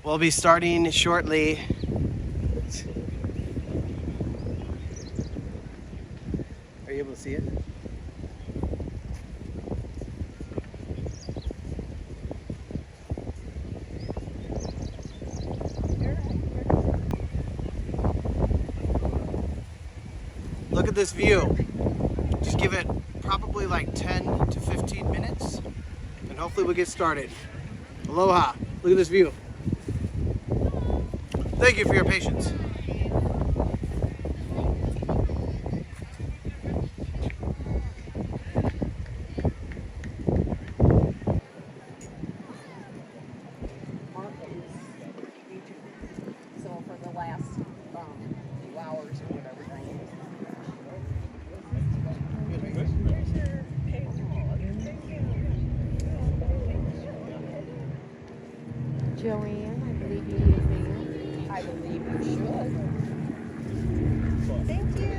We'll be starting shortly. Are you able to see it? Look at this view. Just give it probably like 10 to 15 minutes and hopefully we'll get started. Aloha. Look at this view. Thank you for your patience. So for the last few hours or whatever. Joanne, I believe you need a mail. I believe you should. Thank you.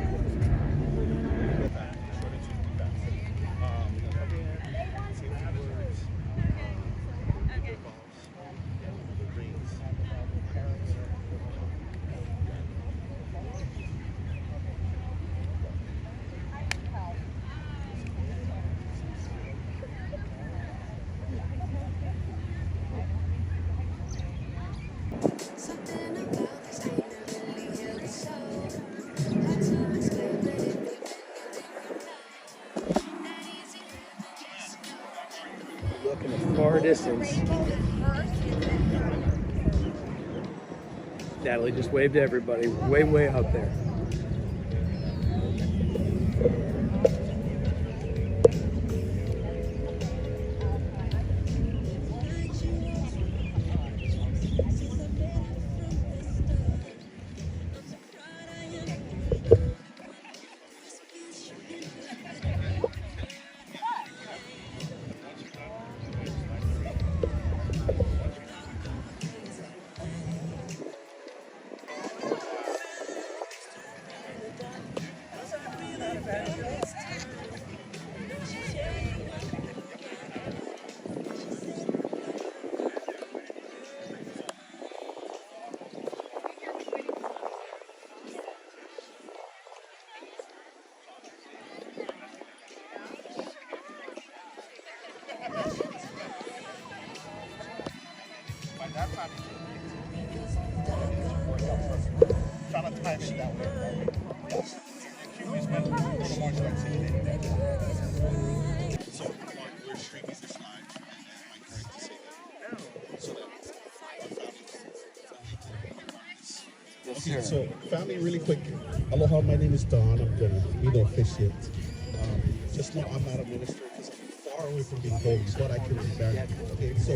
Look in the far distance. Natalie just waved to everybody, way out there. Trying to time it that way. We spent a little more than 6 days. So we're streaming this live, and am I correct to say that? So that okay, so family, really quick. Aloha, my name is Don. I'm gonna be the officiant. Just know I'm not a minister because I'm far away from being holy, but I can read. Okay, so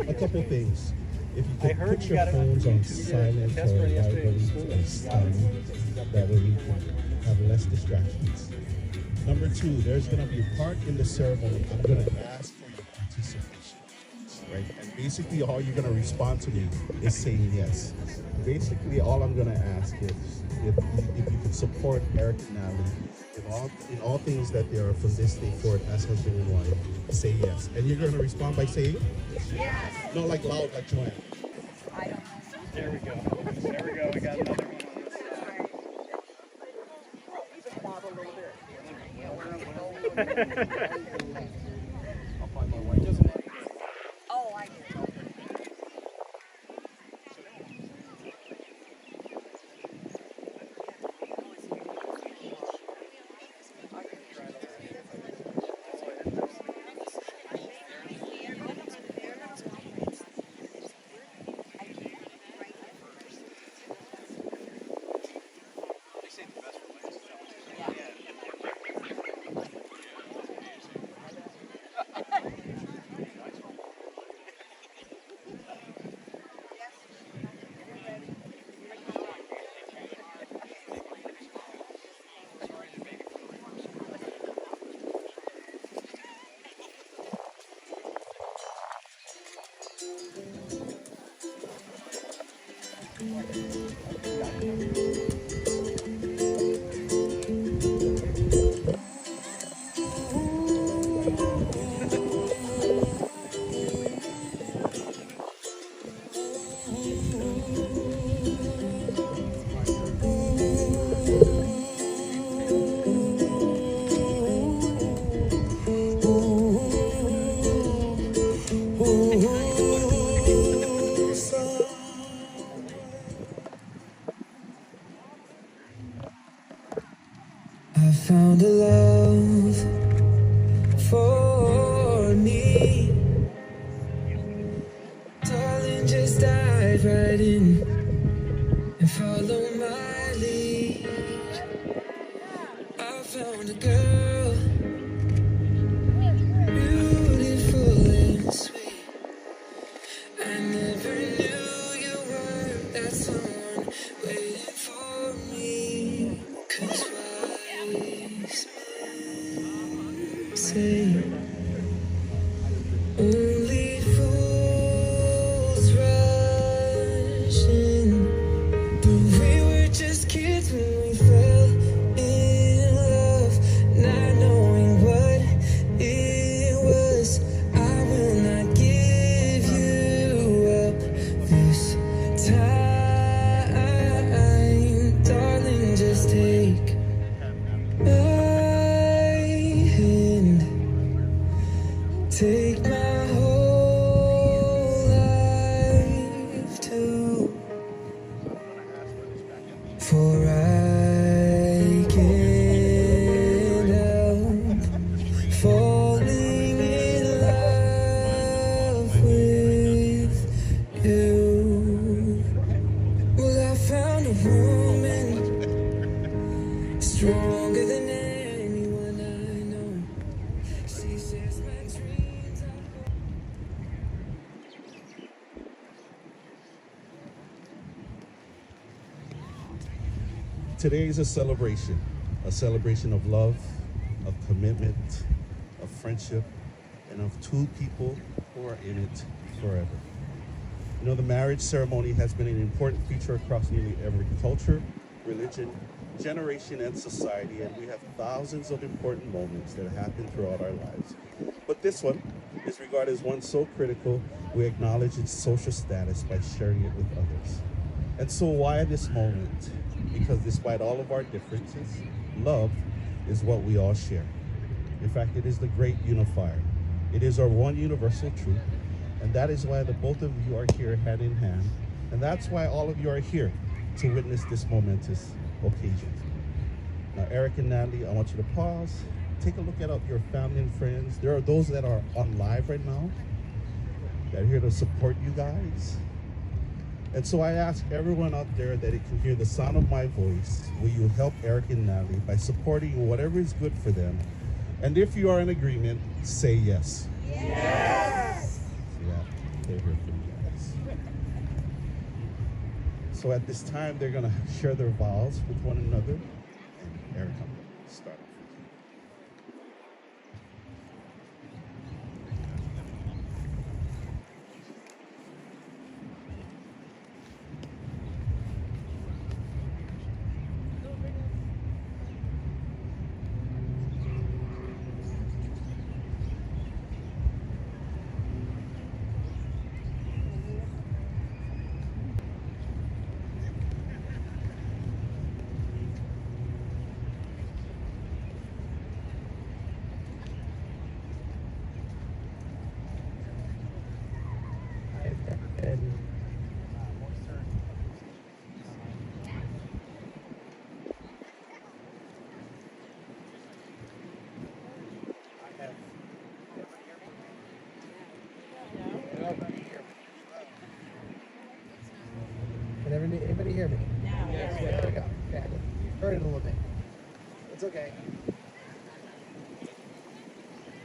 a couple things. If you could put your phones on silent or vibrate, that way we can have less distractions. Number two, there's going to be a part in the ceremony. I'm going to ask for your participation, right? And basically all you're going to respond to me is saying yes. Basically all I'm going to ask is if you could support Eric and Natalie in all things that they are from this day forward as husband and wife, say yes. And you're going to respond by saying? Yes. No, like loud, like Joanne. There we go. There we go. We got another one on this side. I'll find my wife. Oh, I do. I found a love for me. Darling, just dive right in and follow my lead. I found a girl, beautiful and sweet. I never knew you were that someone waiting for me. 'Cause wise men say only fools rush in. But we were just kids when we fell in love, not knowing what it was. I will not give you up this time, darling. Just take my hand, take my whole life too. For I can't help falling in love with you. Well, I found a woman stronger than anyone I know. She says my dreams are. Today is a celebration of love, of commitment, of friendship, and of two people who are in it forever. You know, the marriage ceremony has been an important feature across nearly every culture, religion, generation, and society, and we have thousands of important moments that happen throughout our lives. But this one is regarded as one so critical, we acknowledge its social status by sharing it with others. And so why this moment? Because despite all of our differences, love is what we all share. In fact, it is the great unifier. It is our one universal truth, and that is why the both of you are here hand in hand, and that's why all of you are here to witness this momentous occasion. Now, Eric and Natalie, I want you to pause, take a look at your family and friends. There are those that are on live right now that are here to support you guys. And so I ask everyone out there that it can hear the sound of my voice, will you help Eric and Natalie by supporting whatever is good for them? And if you are in agreement, say yes. Yes. Yeah, they're here for you guys. So at this time, they're gonna share their vows with one another. And Eric, I'm gonna start off with you. Can anybody hear me? Yes. There we go. Okay. Heard it a little bit. It's okay.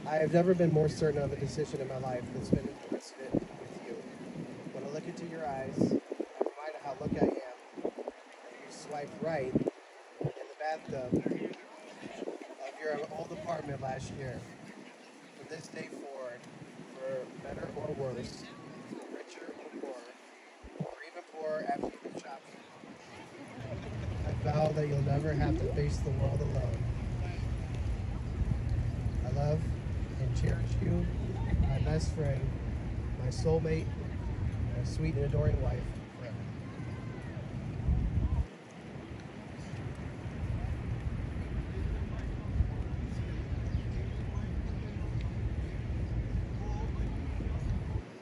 I have never been more certain of a decision in my life than spending the rest of it with you. When I look into your eyes, I'm reminded how lucky I am that you swiped right in the bathtub of your old apartment last year. From this day forward, for better or worse, richer or poorer, or even poorer after you've been shopping, I vow that you'll never have to face the world alone. I love and cherish you, my best friend, my soulmate, my sweet and adoring wife, forever.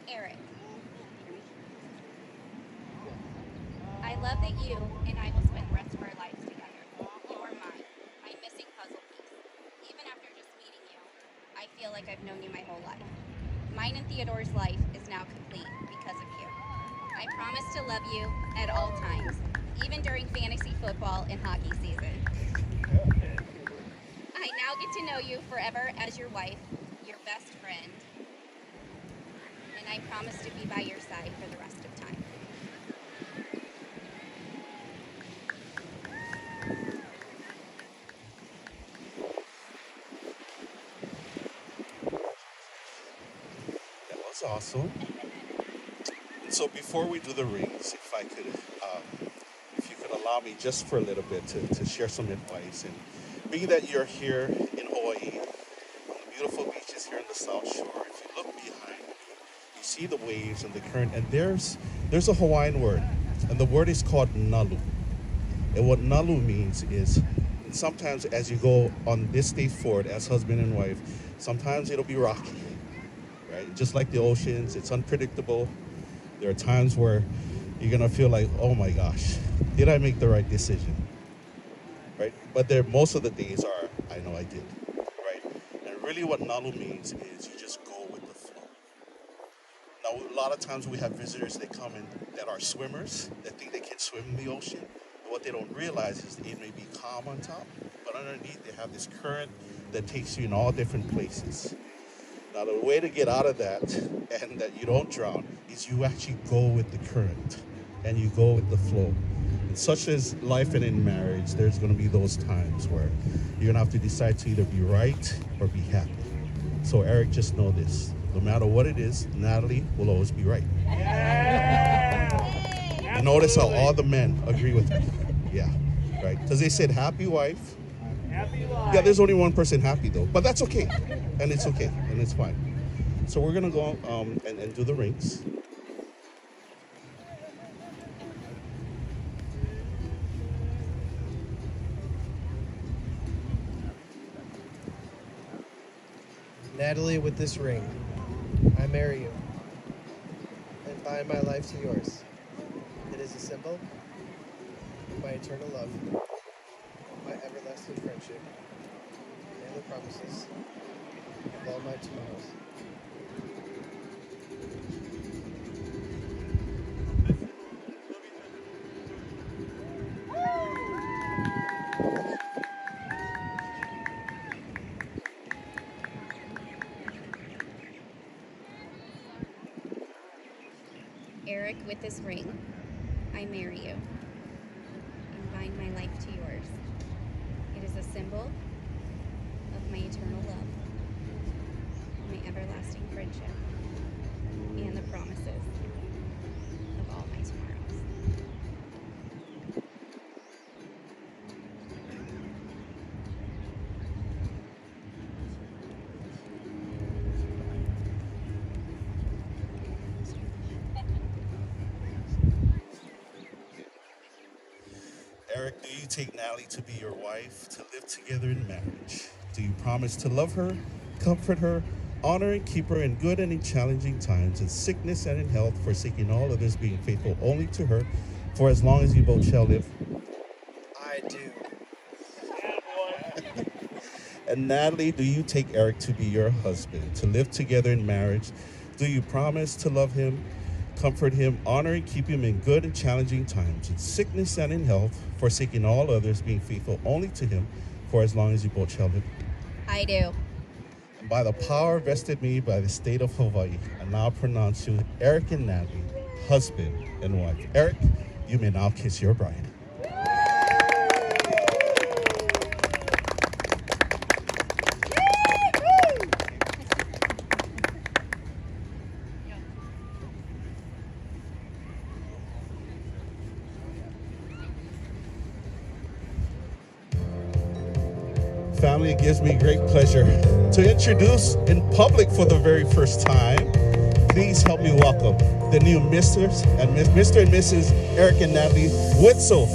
Eric. love that you and I will spend the rest of our lives together. You are mine, my missing puzzle piece. Even after just meeting you, I feel like I've known you my whole life. Mine and Theodore's life is now complete because of you. I promise to love you at all times, even during fantasy football and hockey season. I now get to know you forever as your wife, your best friend, and I promise to be by your side for the rest of time. That was awesome. So before we do the rings, if I could, if you could allow me just for a little bit to share some advice. And being that you're here in Hawaii, on the beautiful beaches here in the South Shore, if you look behind me, you see the waves and the current, and there's a Hawaiian word, and the word is called nalu. And what nalu means is, sometimes as you go on this day forward as husband and wife, sometimes it'll be rocky, right? Just like the oceans, it's unpredictable. There are times where you're gonna feel like, oh my gosh, did I make the right decision? Right? But most of the days are, I know I did, right? And really what nalu means is you just go with the flow. Now, a lot of times we have visitors that come in that are swimmers, that think they can swim in the ocean. And what they don't realize is it may be calm on top, but underneath they have this current that takes you in all different places. Now, the way to get out of that and that you don't drown is you actually go with the current and you go with the flow. And such as life and in marriage, there's going to be those times where you're going to have to decide to either be right or be happy. So, Eric, just know this. No matter what it is, Natalie will always be right. Yeah. You notice how all the men agree with me. Yeah, right? Because they said happy wife. Happy life. Yeah, there's only one person happy though, but that's okay. And it's okay, and it's fine. So we're gonna go and do the rings. Natalie, with this ring, I marry you and bind my life to yours. It is a symbol of my eternal love, my everlasting friendship, and the promises of all my tomorrows. Eric, with this ring, I marry you and bind my life to yours. It is a symbol of my eternal love, my everlasting friendship, and the promises of all my tomorrows. Eric, do you take Natalie to be your wife, to live together in marriage? Do you promise to love her, comfort her, honor and keep her in good and in challenging times, in sickness and in health, forsaking all others, being faithful only to her, for as long as you both shall live? I do. And Natalie, do you take Eric to be your husband, to live together in marriage? Do you promise to love him, comfort him, honor and keep him in good and challenging times, in sickness and in health, forsaking all others, being faithful only to him, for as long as you both shall live? I do. And by the power vested me by the state of Hawaii, I now pronounce you Eric and Natalie, husband and wife. Eric, you may now kiss your bride. Family, it gives me great pleasure to introduce in public for the very first time. Please help me welcome the new Mr. and Mrs. Eric and Natalie Witzel.